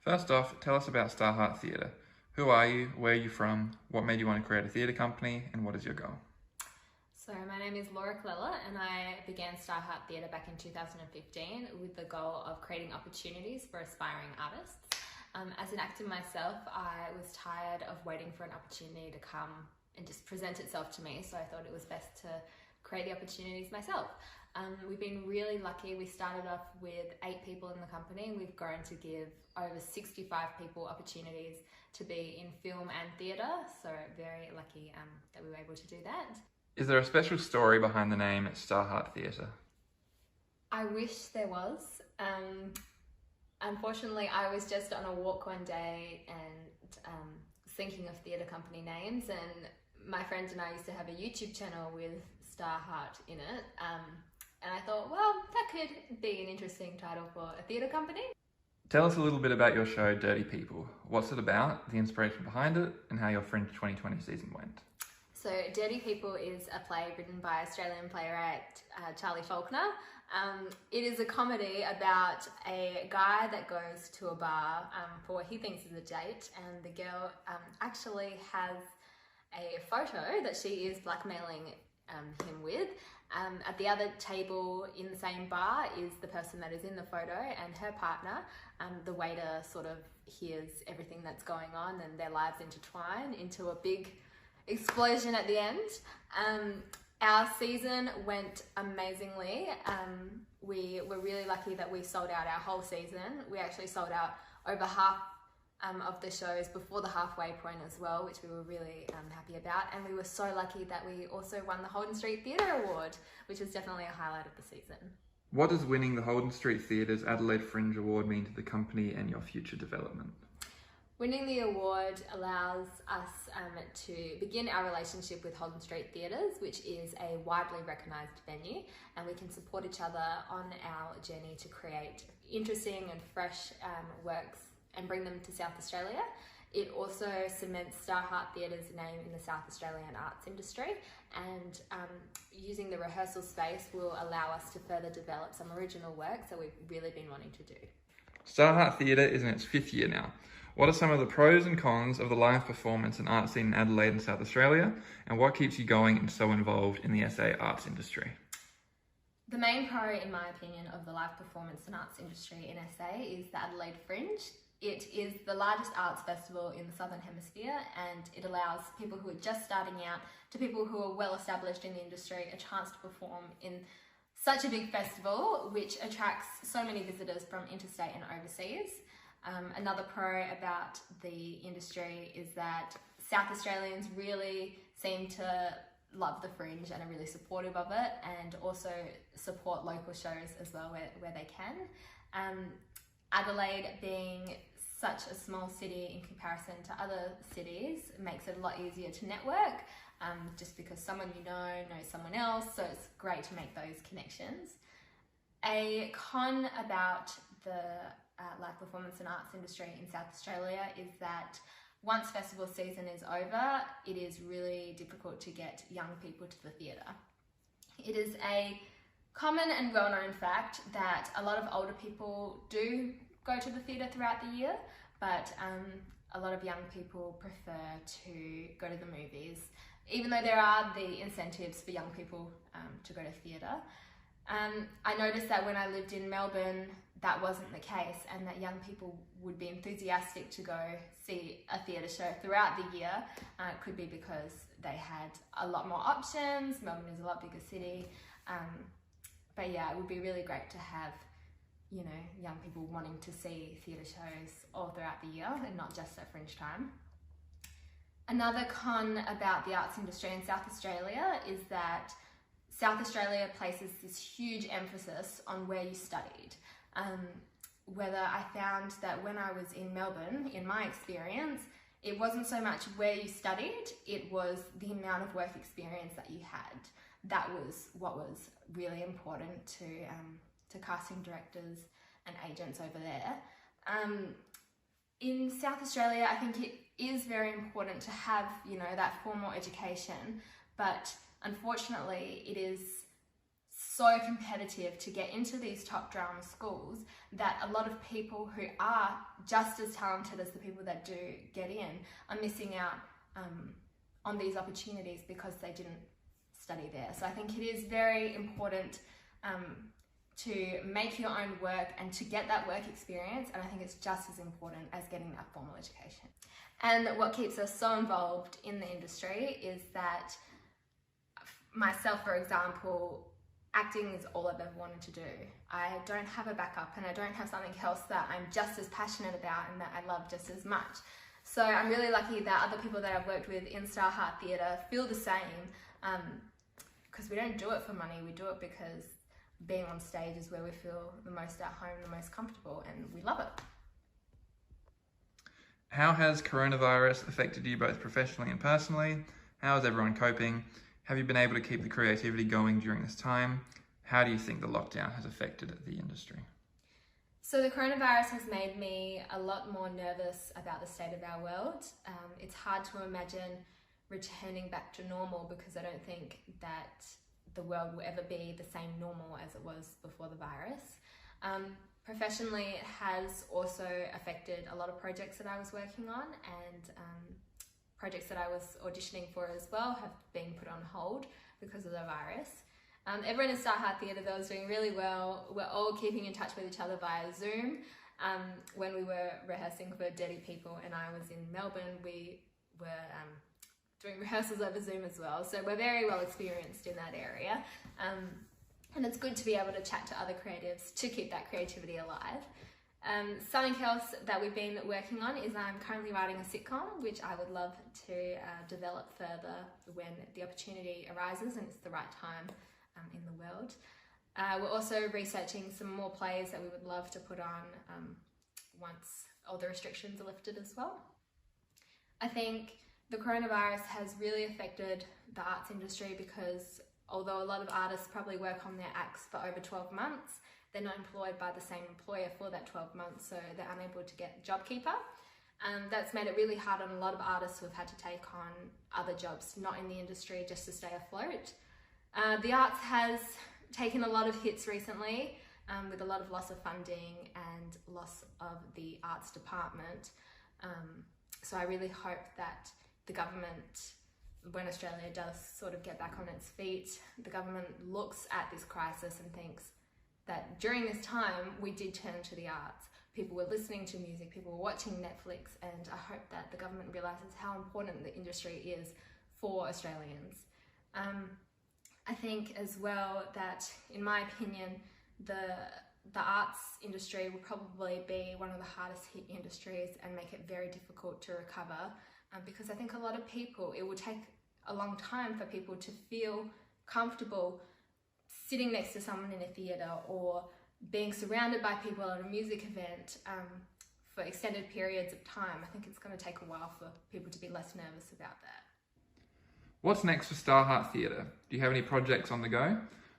First off, tell us about starheART Theatre. Who are you? Where are you from? What made you want to create a theatre company? And what is your goal? So my name is Laura Clella and I began starheART Theatre back in 2015 with the goal of creating opportunities for aspiring artists. As an actor myself, I was tired of waiting for an opportunity to come and just present itself to me, so I thought it was best to create the opportunities myself. We've been really lucky. We started off with 8 people in the company. We've grown to give over 65 people opportunities to be in film and theatre, so very lucky that we were able to do that. Is there a special story behind the name starheART Theatre? I wish there was. Unfortunately, I was just on a walk one day and thinking of theatre company names, and my friend and I used to have a YouTube channel with starheART in it, and I thought, well, that could be an interesting title for a theatre company. Tell us a little bit about your show, Dirty People. What's it about, the inspiration behind it, and how your Fringe 2020 season went? So Dirty People is a play written by Australian playwright Charlie Faulkner. It is a comedy about a guy that goes to a bar for what he thinks is a date, and the girl actually has a photo that she is blackmailing him with. At the other table in the same bar is the person that is in the photo and her partner. The waiter sort of hears everything that's going on and their lives intertwine into a big explosion at the end. Our season went amazingly. We were really lucky that we sold out our whole season. We actually sold out over half of the shows before the halfway point as well, which we were really happy about. And we were so lucky that we also won the Holden Street Theatre Award, which was definitely a highlight of the season. What does winning the Holden Street Theatres Adelaide Fringe Award mean to the company and your future development? Winning the award allows us to begin our relationship with Holden Street Theatres, which is a widely recognised venue, and we can support each other on our journey to create interesting and fresh works and bring them to South Australia. It also cements starheART Theatre's name in the South Australian arts industry, and using the rehearsal space will allow us to further develop some original works that we've really been wanting to do. starheART Theatre is in its 5th year now. What are some of the pros and cons of the live performance and art scene in Adelaide and South Australia, and what keeps you going and so involved in the SA arts industry? The main pro, in my opinion, of the live performance and arts industry in SA is the Adelaide Fringe. It is the largest arts festival in the Southern Hemisphere, and it allows people who are just starting out to people who are well established in the industry a chance to perform in such a big festival, which attracts so many visitors from interstate and overseas. Another pro about the industry is that South Australians really seem to love the Fringe and are really supportive of it, and also support local shows as well where they can. Adelaide, being such a small city in comparison to other cities, makes it a lot easier to network, just because someone you know knows someone else, so it's great to make those connections. A con about the live performance and arts industry in South Australia is that once festival season is over, it is really difficult to get young people to the theatre. It is a common and well-known fact that a lot of older people do go to the theatre throughout the year, but a lot of young people prefer to go to the movies, even though there are the incentives for young people to go to theatre. I noticed that when I lived in Melbourne, that wasn't the case, and that young people would be enthusiastic to go see a theatre show throughout the year. It could be because they had a lot more options. Melbourne is a lot bigger city. But yeah, it would be really great to have, you know, young people wanting to see theatre shows all throughout the year and not just at Fringe time. Another con about the arts industry in South Australia is that South Australia places this huge emphasis on where you studied. Whether I found that when I was in Melbourne, in my experience, it wasn't so much where you studied, it was the amount of work experience that you had. That was what was really important to casting directors and agents over there. In South Australia, I think it is very important to have, you know, that formal education, but unfortunately it is so competitive to get into these top drama schools that a lot of people who are just as talented as the people that do get in are missing out on these opportunities because they didn't study there. So I think it is very important to make your own work and to get that work experience, and I think it's just as important as getting that formal education. And what keeps us so involved in the industry is that myself, for example, acting is all I've ever wanted to do. I don't have a backup and I don't have something else that I'm just as passionate about and that I love just as much. So I'm really lucky that other people that I've worked with in starheART Theatre feel the same, because we don't do it for money, we do it because being on stage is where we feel the most at home, the most comfortable, and we love it. How has coronavirus affected you both professionally and personally? How is everyone coping? Have you been able to keep the creativity going during this time? How do you think the lockdown has affected the industry? So the coronavirus has made me a lot more nervous about the state of our world. It's hard to imagine returning back to normal because I don't think that the world will ever be the same normal as it was before the virus. Professionally, it has also affected a lot of projects that I was working on, and projects that I was auditioning for as well have been put on hold because of the virus. Everyone in starheART Theatre though is doing really well. We're all keeping in touch with each other via Zoom. When we were rehearsing for Dirty People and I was in Melbourne, we were doing rehearsals over Zoom as well. So we're very well experienced in that area. And it's good to be able to chat to other creatives to keep that creativity alive. Something else that we've been working on is I'm currently writing a sitcom, which I would love to develop further when the opportunity arises and it's the right time in the world. We're also researching some more plays that we would love to put on once all the restrictions are lifted as well. I think the coronavirus has really affected the arts industry because although a lot of artists probably work on their acts for over 12 months, they're not employed by the same employer for that 12 months, so they're unable to get JobKeeper. That's made it really hard on a lot of artists who have had to take on other jobs not in the industry just to stay afloat. The arts has taken a lot of hits recently with a lot of loss of funding and loss of the arts department. So I really hope that the government, when Australia does sort of get back on its feet, the government looks at this crisis and thinks that during this time we did turn to the arts. People were listening to music, people were watching Netflix, and I hope that the government realises how important the industry is for Australians. I think as well that, in my opinion, the arts industry will probably be one of the hardest hit industries and make it very difficult to recover, because I think a lot of people, it will take a long time for people to feel comfortable sitting next to someone in a theatre or being surrounded by people at a music event for extended periods of time. I think it's going to take a while for people to be less nervous about that. What's next for starheART Theatre? Do you have any projects on the go?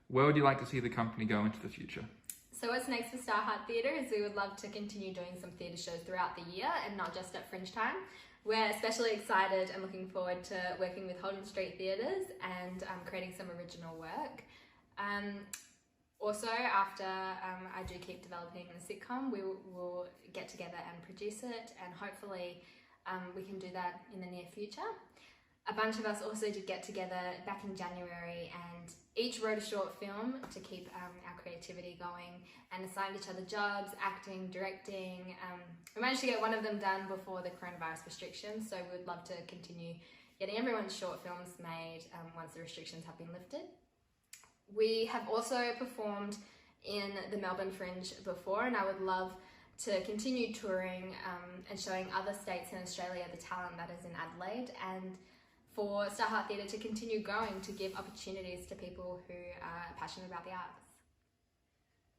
Where would you like to see the company go into the future? So what's next for starheART Theatre is we would love to continue doing some theatre shows throughout the year and not just at Fringe time. We're especially excited and looking forward to working with Holden Street Theatres and creating some original work. Also, after I do keep developing the sitcom, we will get together and produce it, and hopefully we can do that in the near future. A bunch of us also did get together back in January and each wrote a short film to keep our creativity going and assigned each other jobs, acting, directing. We managed to get one of them done before the coronavirus restrictions, so we would love to continue getting everyone's short films made once the restrictions have been lifted. We have also performed in the Melbourne Fringe before, and I would love to continue touring and showing other states in Australia the talent that is in Adelaide, and for starheART Theatre to continue growing to give opportunities to people who are passionate about the arts.